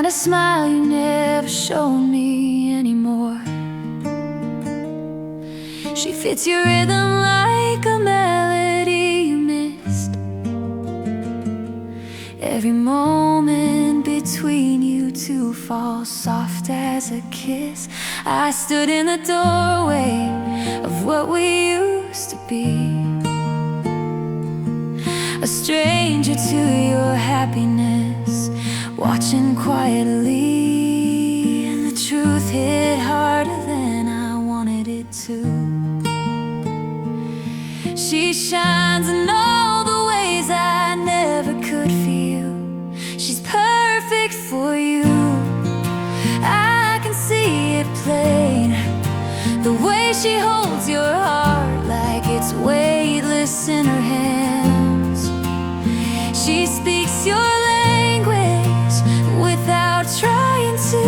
kind of smile you never showed me anymore. She fits your rhythm like a melody you missed. Every moment between you two falls soft as a kiss. I stood in the doorway of what we used to be, a stranger to your happiness, watching quietly. And the truth hit harder than I wanted it to. She shines in all the ways I never could feel. She's perfect for you. I can see it plain, the way she holds your heart like it's weightless in her hands. She speaks your language without trying to,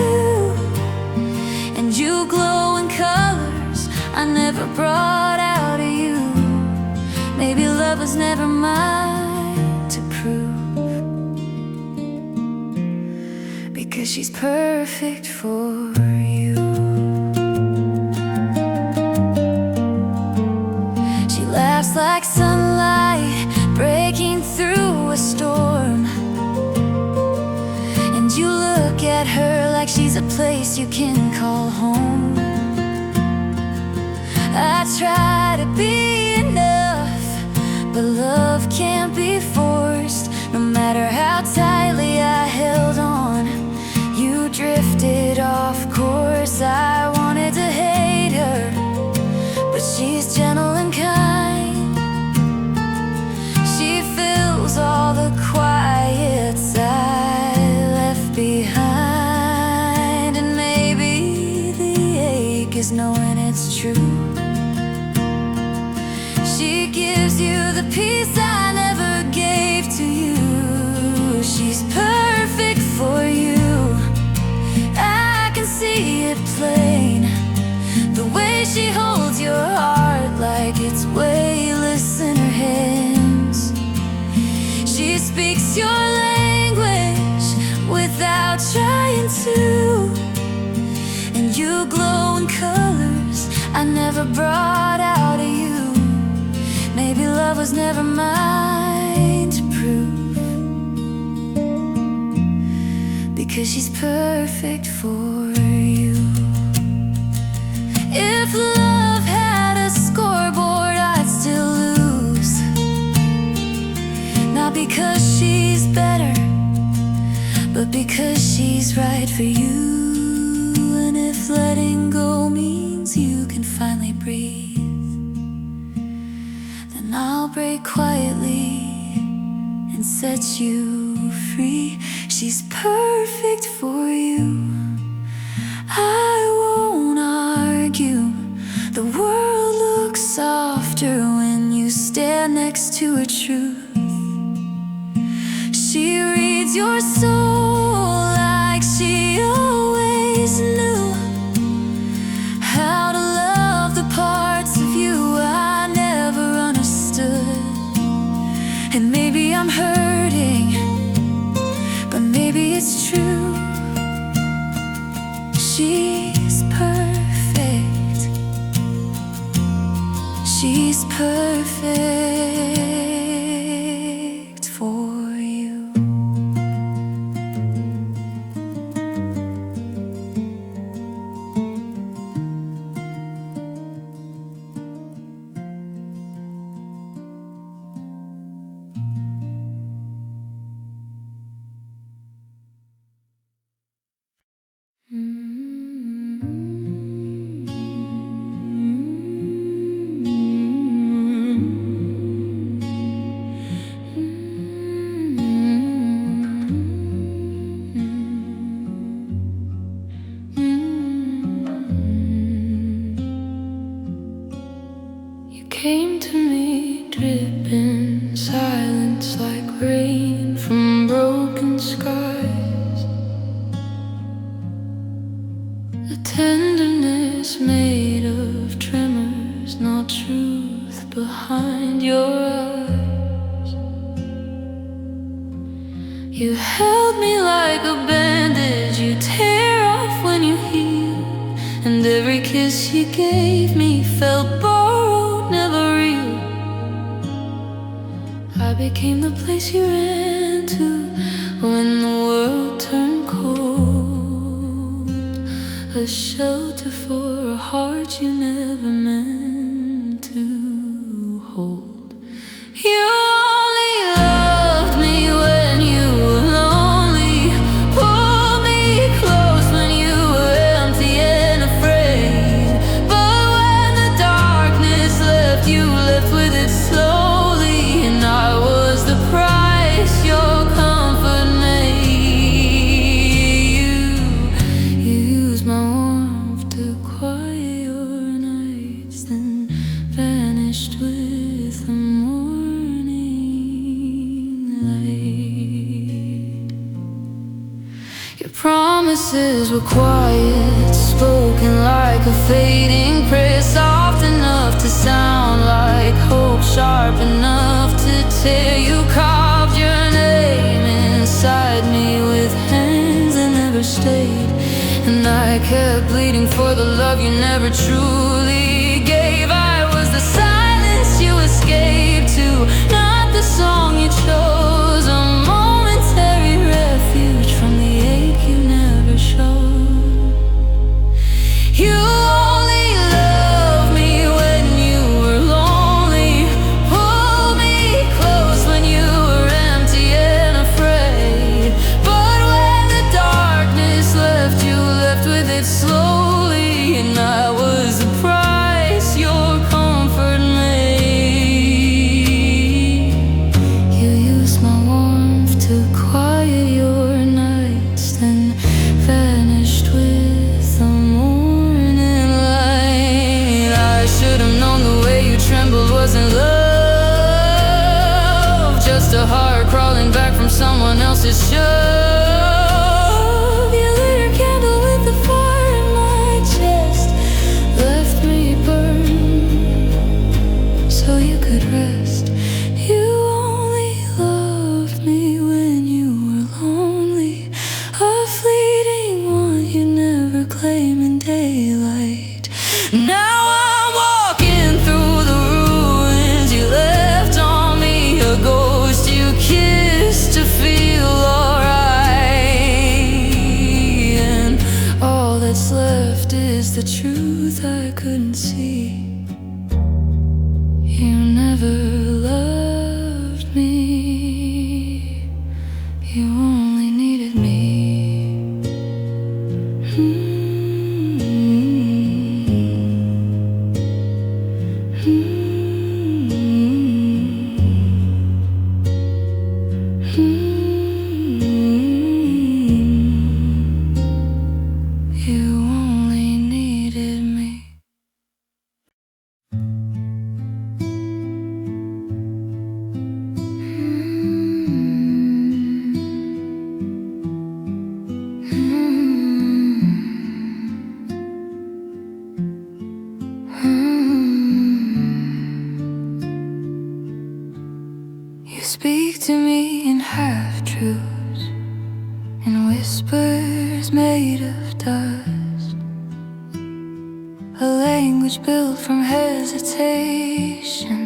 and you glow in colors I never brought out of you. Maybe love was never mine to prove, because she's perfect for you. She laughs like sunlight breaking through a storm, and you look at her like she's a place you can call home. I try to be enough, but love can't be forced. No matter how tightly I held on, you drifted off course. I wanted to hate her, but she's gentle and kind. She fills all the quiets I left behind. And maybe the ache is knowing it's true. She gives you the peace I never gave to you. She's perfect for you. I can see it plain, the way she holds your heart like it's weightless in her hands. She speaks your language without trying to, and you glow in colors I never brought out of you. Maybe love was never mine to prove, because she's perfect for you. If love had a scoreboard, I'd still lose. Not because she's better, but because she's right for you. And if letting go means you can finally breathe, then I'll break quietly and set you free. She's perfect for you. I won't argue. The world looks softer when you stand next to her truth. She reads your soul like she always knew how to love the parts of you I never understood. And maybe I'm hurting, but maybe it's true. She's perfect. She's perfect for you. You held me like a bandage you tear off when you heal, and every kiss you gave me felt borrowed, never real. I became the place you ran to when the world turned cold, a shelter for a heart you never meant to hold. You only loved me when you were lonely, pulled me close when you were empty and afraid. But when the darkness left, you left with it slowly, and I was the price your comfort made. You used my warmth to quiet your nights, then vanished with the morning light. Your promises were quiet, spoken like a fading prayer, soft enough to sound like hope, sharp enough to tear. You carved your name inside me with hands that never stayed, and I kept bleeding for the love you never truly gave. I was the silence you escaped to, not the song you chose, a momentary refuge from the ache you never showed. You only loved me when you were lonely, pulled me close when you were empty and afraid. But when the darkness left, you left with it slowly, and I was the price your comfort made. You used my warmth to quiet your nights, then vanished with the morning light. I should have known the way you trembled wasn't love, just a heart crawling back from someone else's shove. You lit your candle with the fire in my chest, left me burned so you could rest. You only loved me when you were lonely, a fleeting one you never claim in daylight. Now I'm walking through the ruins you left on me, a ghost you kissed to feel alright. And all that's left is the truth I couldn't see. You never loved me, you only needed me. You only needed me. You speak to me in half-truths, in whispers made of dust, a language built from hesitation,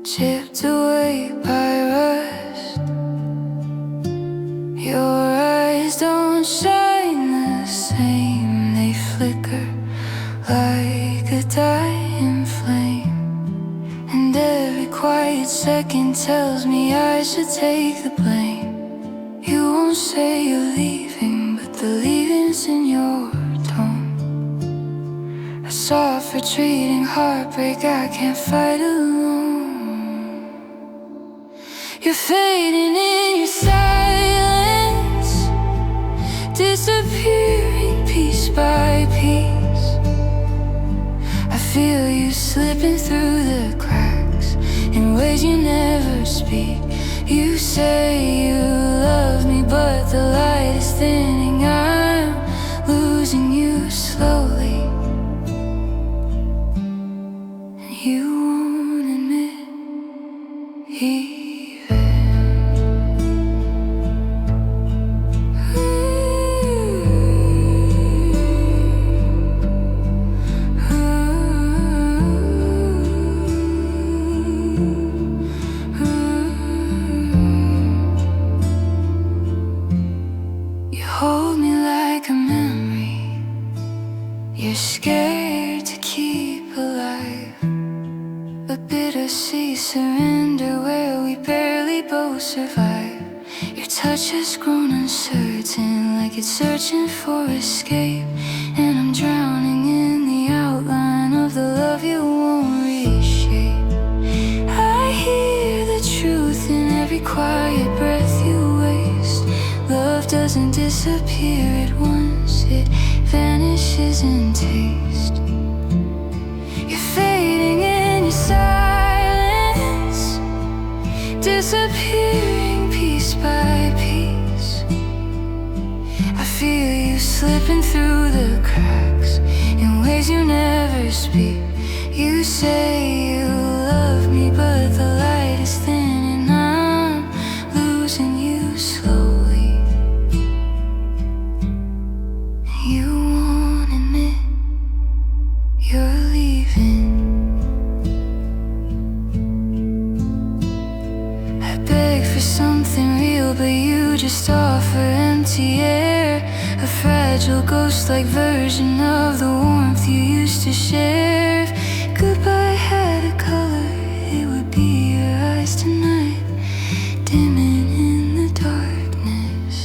chipped away by rust. Your eyes don't shine the same, they flicker like a dying flame. And every quiet second tells me I should take the blame. You won't say you're leaving, but the leaving's in your tone. A soft retreating heartbreak I can't fight alone. You're fading in your silence, disappearing piece by piece. I feel you slipping through the cracks in ways you never speak. You say you love me, but the light is thinning. I'm losing you slowly, and you won't admit even. will survive. Your touch has grown uncertain, like it's searching for escape. And I'm drowning in the outline of the love you won't reshape. I hear the truth in every quiet breath you waste. Love doesn't disappear at once, it vanishes in taste. You're fading in your silence, disappearing piece by piece. I feel you slipping through the cracks in ways you never speak. You say you love me, but the light is thin and I'm losing you slowly. You won't admit you're leaving. I beg for something real, but you just offer empty air. A fragile ghost-like version of the warmth you used to share. If goodbye had a color, it would be your eyes tonight, dimming in the darkness,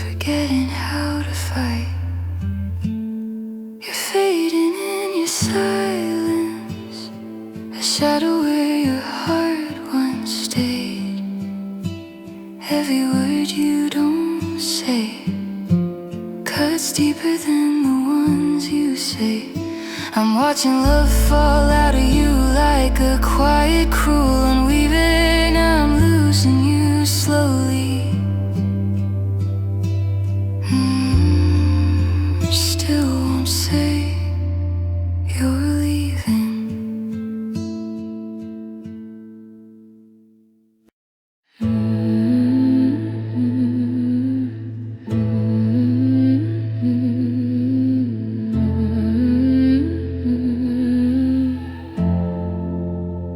forgetting how to fight. You're fading in your silence, a shadow where your heart once stayed. Every word you don't say cuts deeper than the ones you say. I'm watching love fall out of you like a quiet, cruel unweaving. I'm losing you slowly. Still won't say you're leaving.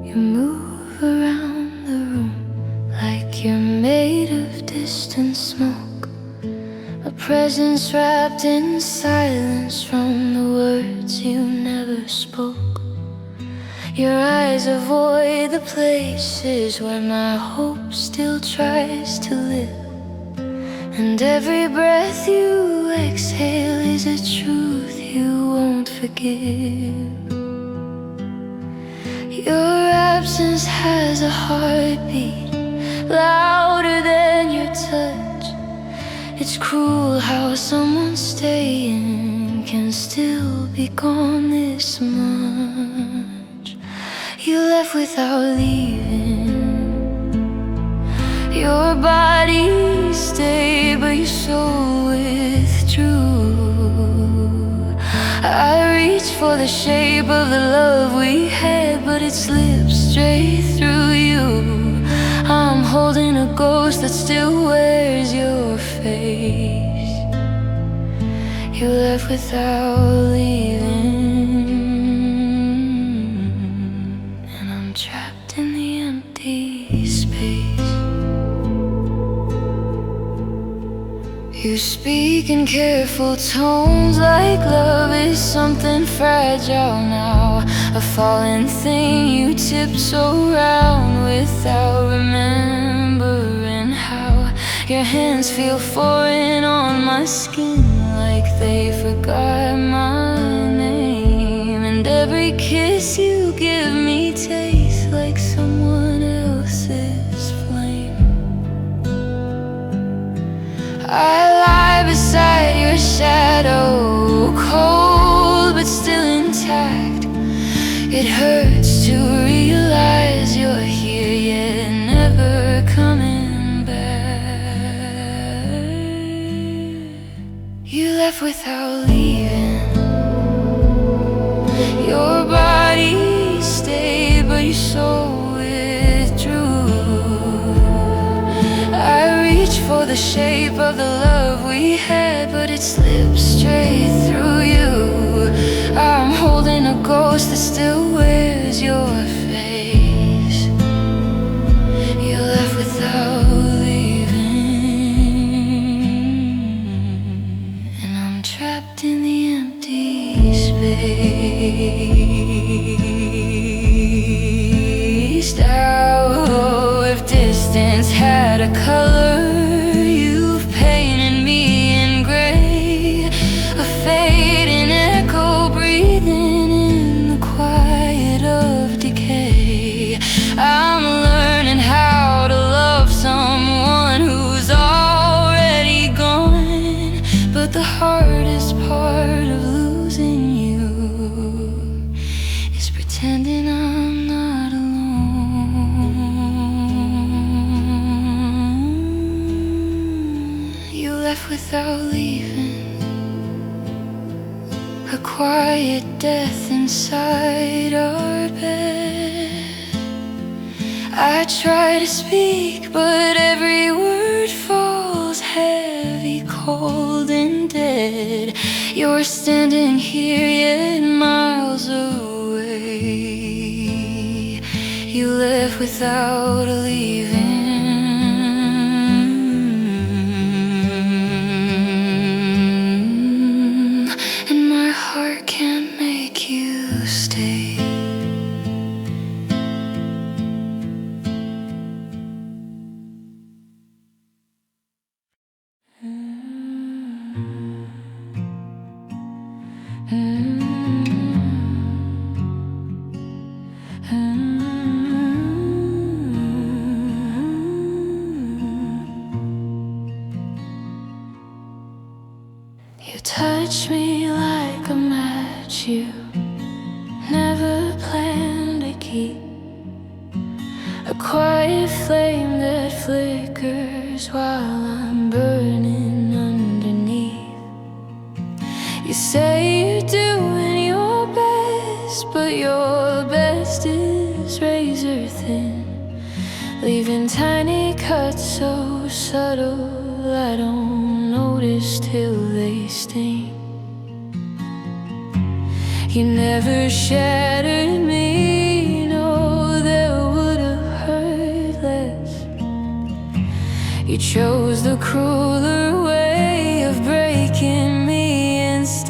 You move around the room like you're made of distant smoke, a presence wrapped in silence from the words you never spoke. Your eyes avoid the places where my hope still tries to live, and every breath you exhale is a truth you won't forgive. Your absence has a heartbeat louder than your touch. It's cruel how someone staying can still be gone this much. You left without leaving. Your body stayed, but your soul withdrew. I reached for the shape of the love we had, but it slipped straight through you. I'm holding a ghost that still wears your face. You left without leaving, and I'm trapped in the empty space. You speak in careful tones like love is something fragile now, a fallen thing you tiptoe around without remembering how. Your hands feel foreign on my skin, like they forgot my name. And every kiss you give me tastes like someone else's flame. I lie beside your shadow, cold but still intact. It hurts to realize you're here yet never coming back. You left without leaving. Your body stayed, but your soul withdrew. I reached for the shape of the love we had, but it slipped straight through you. I'm holding a ghost that still wears your face. You left without leaving, and I'm trapped in the empty space. Down a color, you've painted me in gray, a fading echo breathing in the quiet of decay. I'm learning how to love someone who's already gone, but the hardest part of losing you is pretending I'm not alone. You left without leaving, a quiet death inside our bed. I try to speak, but every word falls heavy, cold and dead. You're standing here yet miles away. You left without leaving, and my heart can't make you stay. You touch me like a match you never planned to keep, a quiet flame that flickers while I'm burning underneath. You say you're doing your best, but your best is razor thin, leaving tiny cuts so subtle I don't notice till they sting. You never shattered me, no, that would've hurt less. You chose the crueler way of breaking me in steps.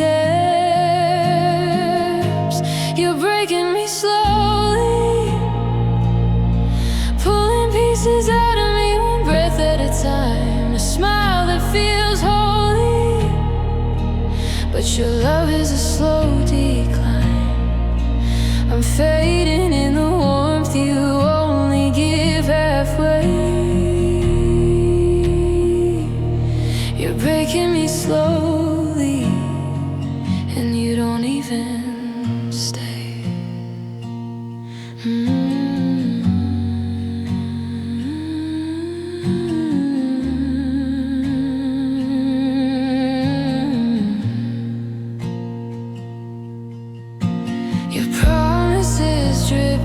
You're breaking me slowly, pulling pieces out of me one breath at a time. A smile that feels holy, but your love is a slow decline. I'm fading in the warmth you only give halfway. You're breaking me slowly, and you don't even stay. Your promises drip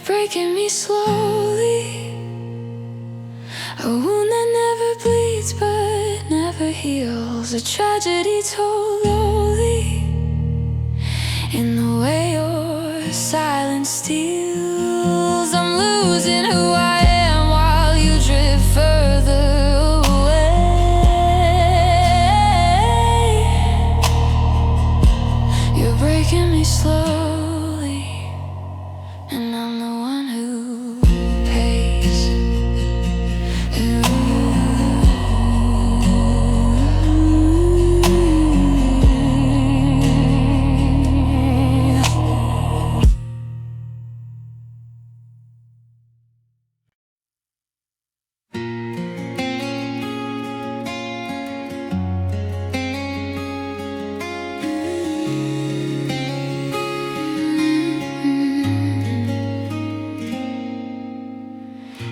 breaking me slowly. A wound that never bleeds but never heals. A tragedy told lowly in the way your silence steals. I'm losing who I am while you drift further away. You're breaking me slowly, and I'm the one who pays.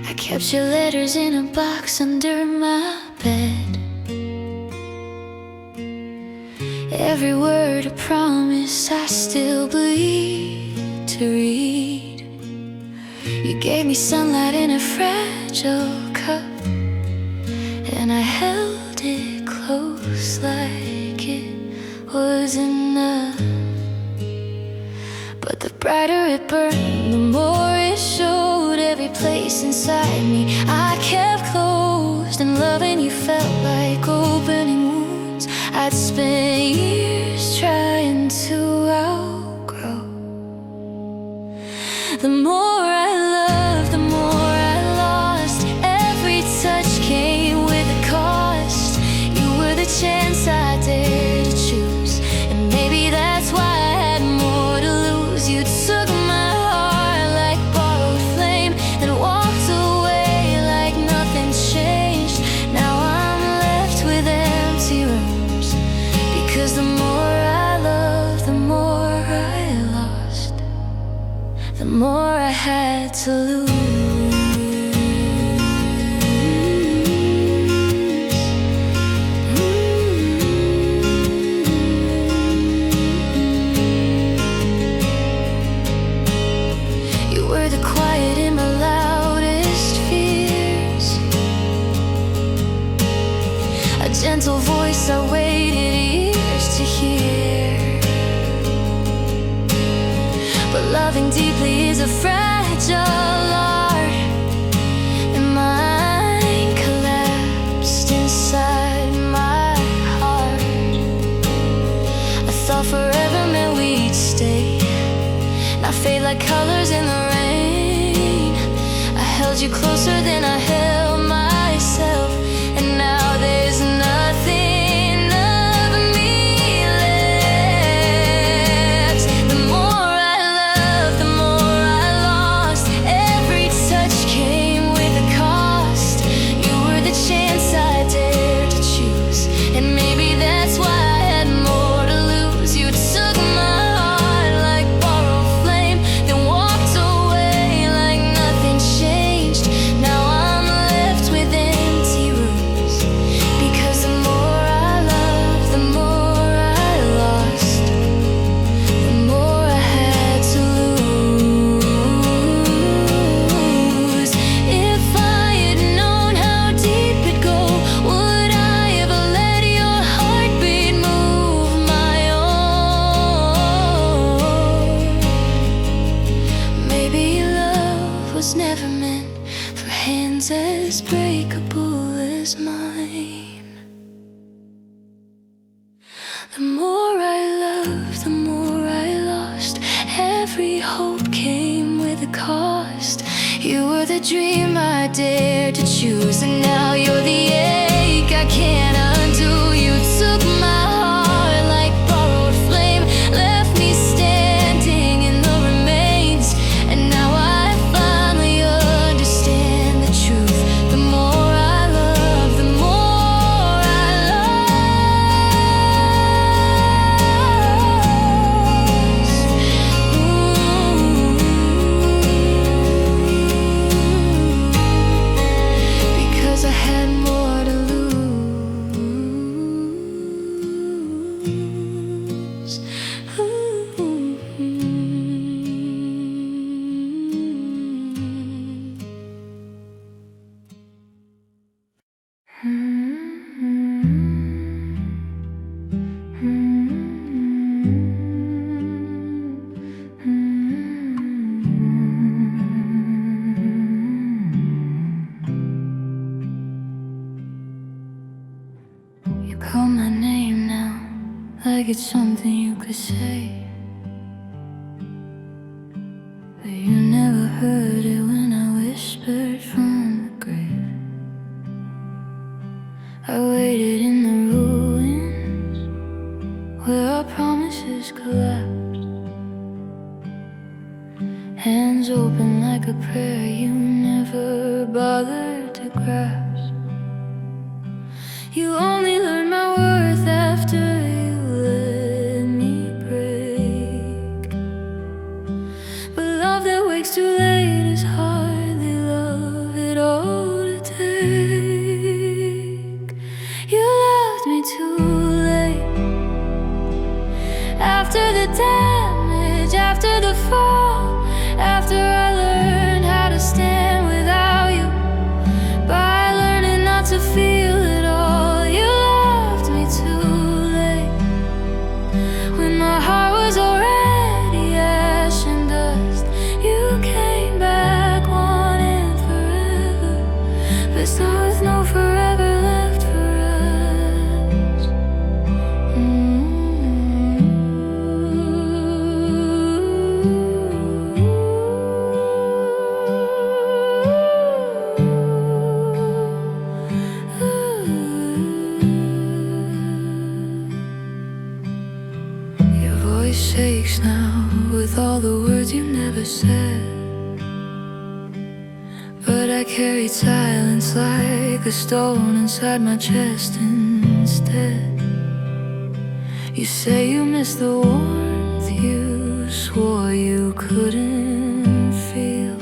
I kept your letters in a box under my bed. Every word a promise I still bleed to read. You gave me sunlight in a fragile cup, and I held it close like it was enough. But the brighter it burned, the more it showed every place inside me I kept closed, and loving you felt like opening wounds I'd spent years trying to outgrow. The more I loved, the more I lost. Every touch came with a cost. You were the chance I dared to choose, and maybe that's why I had more to lose. You took my heart like borrowed flame, then walked away like nothing changed. Now I'm left with empty rooms, because the more I loved, the more I lost, the more I had to lose. You were the quiet in my loudest fears, a gentle voice I waited years to hear. But loving deeply is a fragile art, and mine collapsed inside my heart. I thought forever meant we'd stay, not fade like colors in the rain. I held you closer than I held myself, and now there's nothing of me left. The more I loved, the more I lost. Every touch came with a cost. You were the chance I dared to choose, and maybe that's why I had more to lose. You took my heart like borrowed flame, then walked away like nothing changed. Now I'm left with empty rooms, because the more I loved, the more I lost, the more I had to lose. If I had known how deep it'd go, would I ever let your heartbeat move my own? Maybe love was never meant for hands as breakable as mine. The more I loved, the more I lost. Every hope came with a cost. You were the dream I dared to choose, and now you're the ache I can't undo. You took my heart like borrowed flame, left me standing in the remains, and now I finally understand the truth. The more I love, the more I lost. Because I had more to lose. like it's something you could say, but you never heard it when I whispered from the grave. I waited in the ruins where our promises collapsed, hands open like a prayer you never bothered to grasp. You only learned my worth after you let me break, but love that wakes too late is hardly love at all to take. You loved me too late, after the damage, after the fall, after I learned how to stand without you, by learning not to feel it all. You loved me too late, when my heart was already ash and dust. You came back wanting forever, but still with no forever left for us. Your voice shakes now with all the words you never said, but I carried silence like a stone inside my chest instead. You say you miss the warmth you swore you couldn't feel.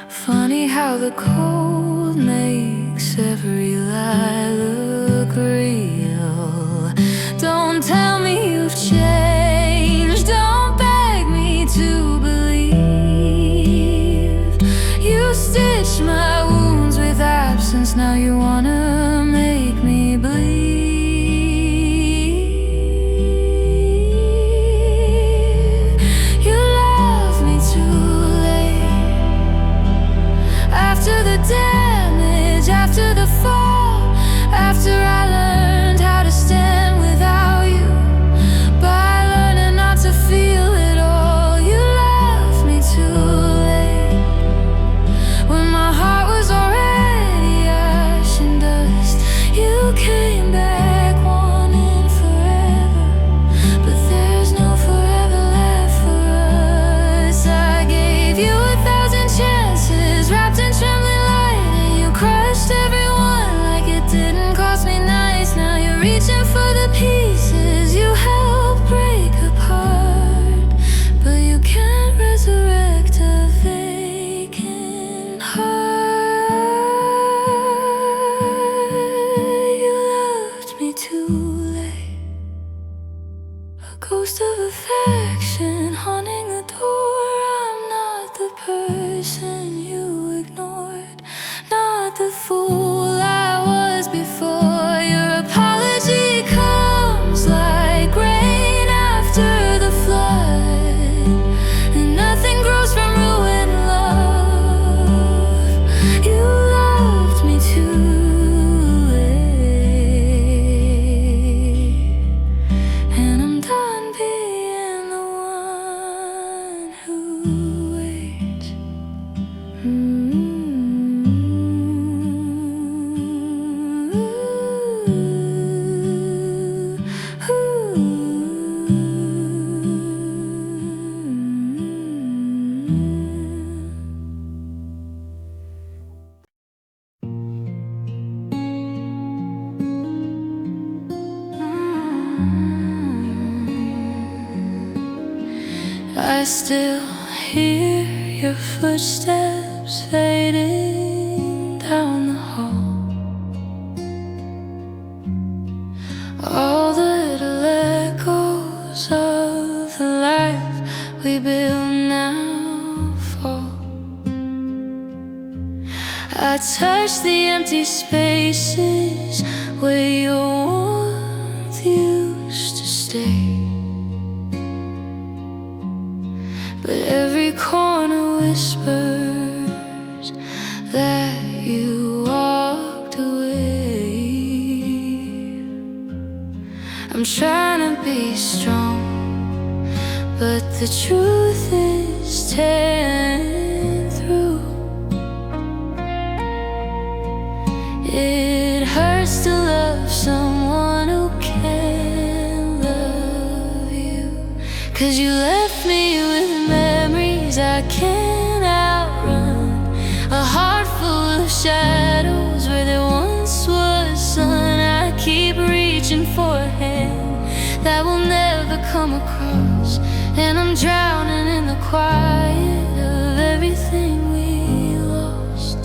Funny how the cold makes every lie look real. Don't tell me you've changed, don't beg me to believe. You stitched my wounds with absence, now you wanna make me believe. You love me too late, after the damage, after the fall, after I learned how to stand without you, by learning not to feel it all. You left me too late, when my heart was already ash and dust. You came back wanting forever, but there's no forever left for us. I gave you 1,000 chances, wrapped in trembling light, and you crushed everyone like it didn't cost me nice. Now you're reaching for the pieces you helped break apart, but you can't resurrect a vacant heart. You loved me too late, a ghost of affection haunting the door. I'm not the person you ignored, not the fool I was before. Your apology comes like rain after the flood, and nothing grows from ruined love. You loved me too late, and I'm done being the one who waits. I still hear your footsteps fading down the hall. All the little echoes of the life we build now fall. I touch the empty spaces where your warmth used to stay, but every corner whispers that you walked away. I'm trying to be strong, but the truth is tearing through. It hurts to love someone who can't love you, 'cause you left me with memories I can't outrun, a heart full of shadows where there once was sun. I keep reaching for a hand that will never come across, and I'm drowning in the quiet of everything we lost.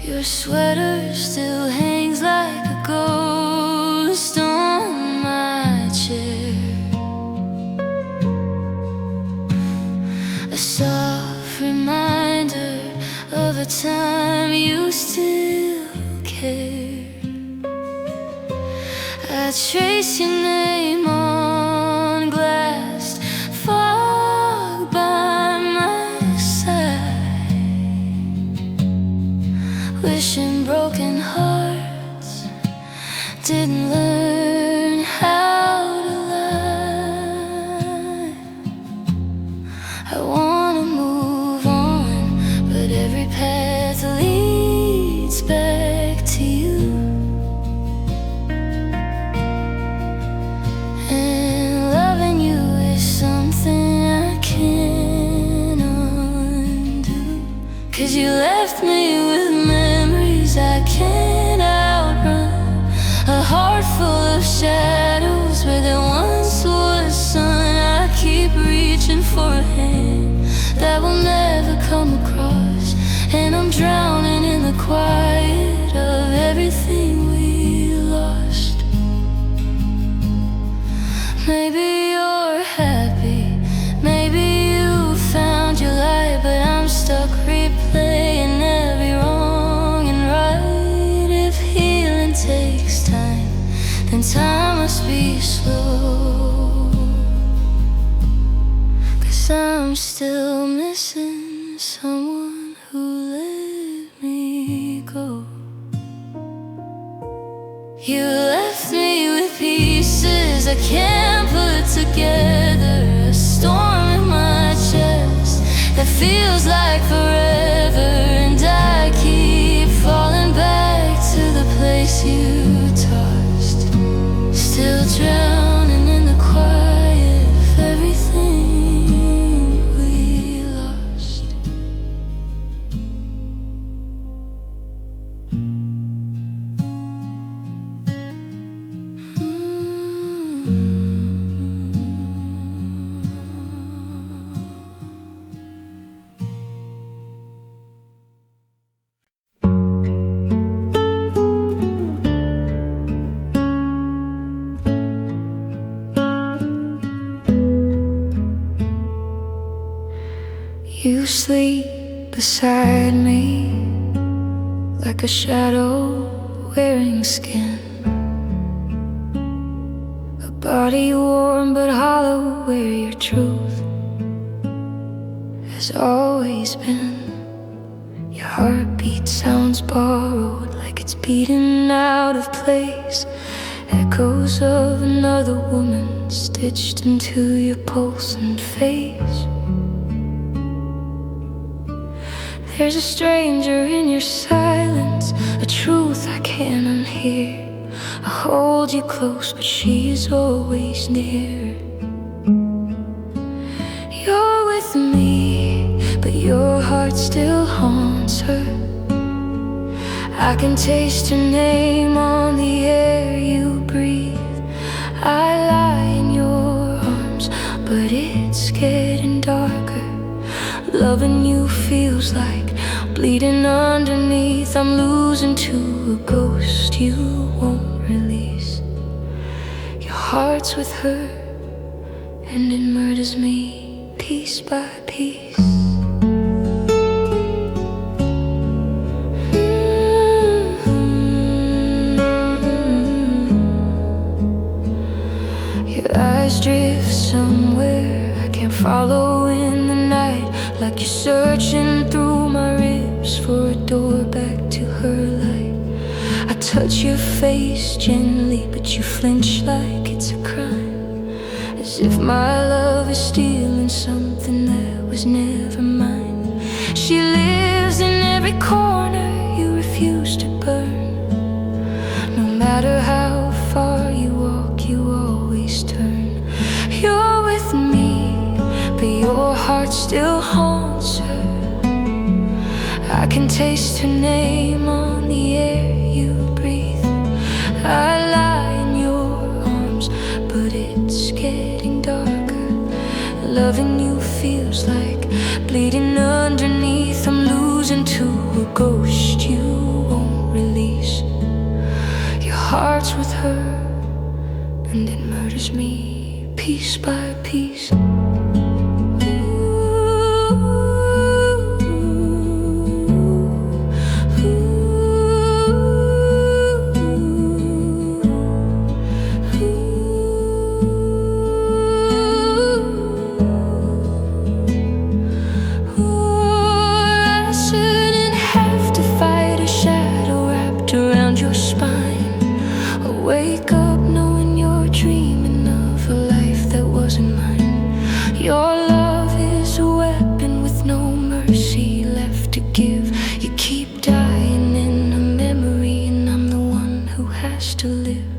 Your sweater still hangs like a ghost on my chair, a soft reminder of a time you still care. I trace your name on glass, fog by my side, wishing broken hearts didn't learn how to lie. I wanna move on, but every path leads back to you. And loving you is something I can't undo, 'cause you left me with memories I can't outrun, a heart full of shadows where there once was sun. I keep reaching for a hand that will never come across, and I'm drowning in the quiet of everything we lost. Maybe you're happy, maybe you found your light, but I'm stuck replaying every wrong and right. If healing takes time, then time must be slow, 'cause I'm still missing someone who let me go. You left me with pieces I can't put together, a storm in my chest that feels like forever, and I keep falling back to the place you tossed, still drowning in the quiet of everything we lost. You sleep beside me like a shadow wearing skin, a body warm but hollow where your truth has always been. Your heartbeat sounds borrowed, like it's beating out of place, echoes of another woman stitched into your pulse and face. There's a stranger in your silence, a truth I can't unhear. I hold you close, but she's always near. You're with me, but your heart still haunts her. I can taste her name on the air you breathe. I lie in your arms, but it's getting darker. Loving you feels like bleeding underneath. I'm losing to a ghost you won't release. Your heart's with her, and it murders me piece by piece. Your eyes drift somewhere I can't follow in the night, like you're searching through my ribs for a door back to her light. I touch your face gently, but you flinch like it's a crime, as if my love is stealing something that was never mine. She lives in every corner you refuse to burn. No matter how far you walk, you always turn. You're with me, but your heart still haunts her. I can taste her name on the air you breathe. I lie in your arms, but it's getting darker. Loving you feels like bleeding underneath. I'm losing to a ghost you won't release. Your heart's with her, and it murders me piece by piece. Wake up knowing you're dreaming of a life that wasn't mine. Your love is a weapon with no mercy left to give. You keep dying in a memory, and I'm the one who has to live.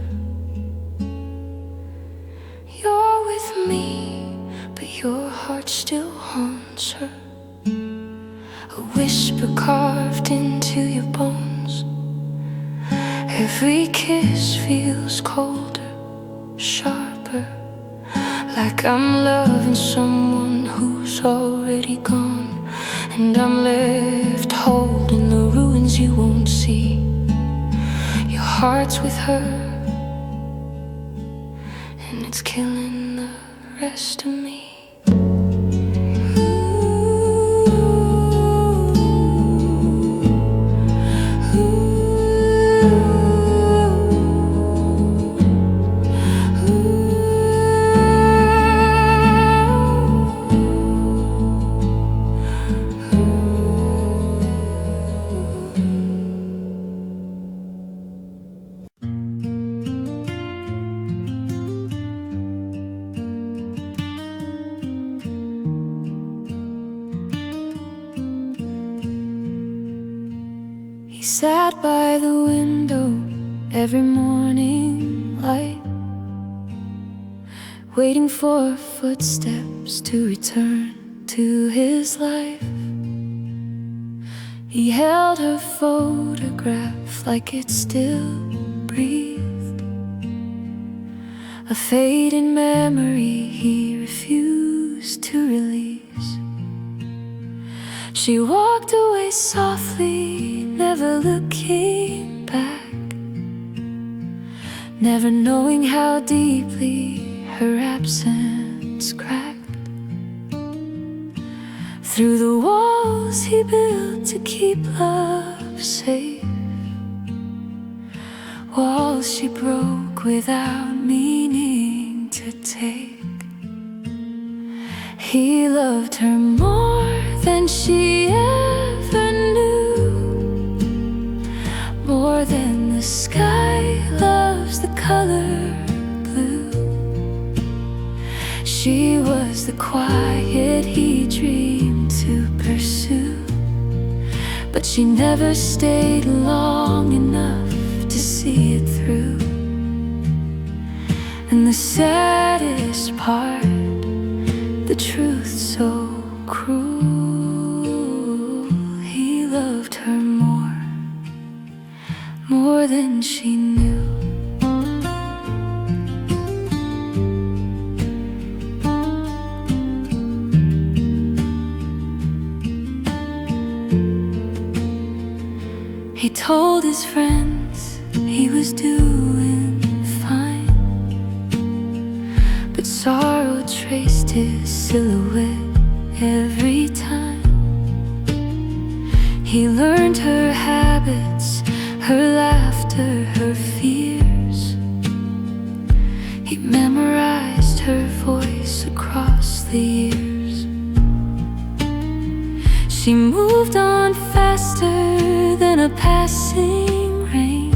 You're with me, but your heart still haunts her. A whisper carved into your bones. Every kiss feels colder, sharper, like I'm loving someone who's already gone, and I'm left holding the ruins you won't see. Your heart's with her, and it's killing the rest of me. He sat by the window every morning light, waiting for footsteps to return to his life. He held her photograph like it still breathed, a fading memory he refused to release. She walked away softly, never looking back, never knowing how deeply her absence cracked through the walls he built to keep love safe. Walls she broke without meaning to take. He loved her more than she ever knew, more than the sky loves the color blue. She was the quiet he dreamed to pursue, but she never stayed long enough to see it through. And the saddest part, the truth so cruel, he loved her more than she knew. He told his friends he was doing fine, but sorrow traced his silhouette every time. He learned her habits, her laughter, her fears. He memorized her voice across the years. She moved on faster than a passing rain,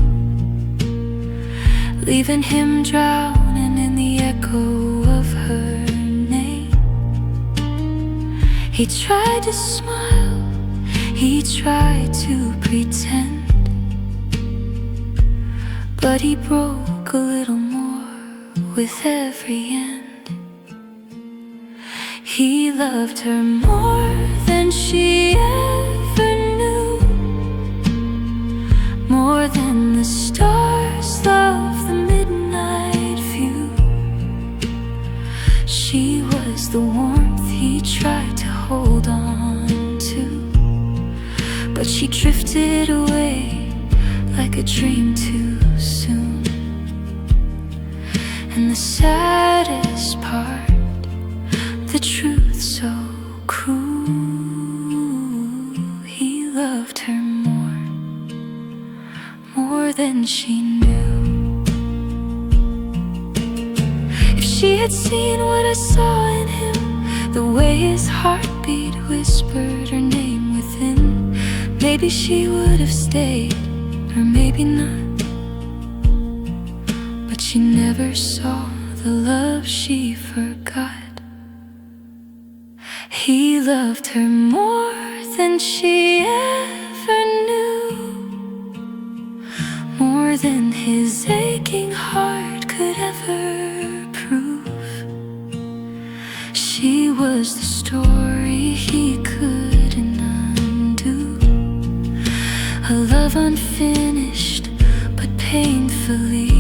leaving him drowning in the echo of her name. He tried to smile, he tried to pretend, but he broke a little more with every end. He loved her more than she ever knew, more than the stars love the midnight view. She was the warmth he tried to hold on to, but she drifted away like a dream too soon. And the saddest part, the truth so cruel, he loved her more than she knew. If she had seen what I saw in him, the way his heartbeat whispered her name within, maybe she would have stayed, or maybe not. But she never saw the love she forgot. He loved her more than she ever knew, more than his aching heart could ever prove. She was the story he couldn't undo, a love unfinished but painfully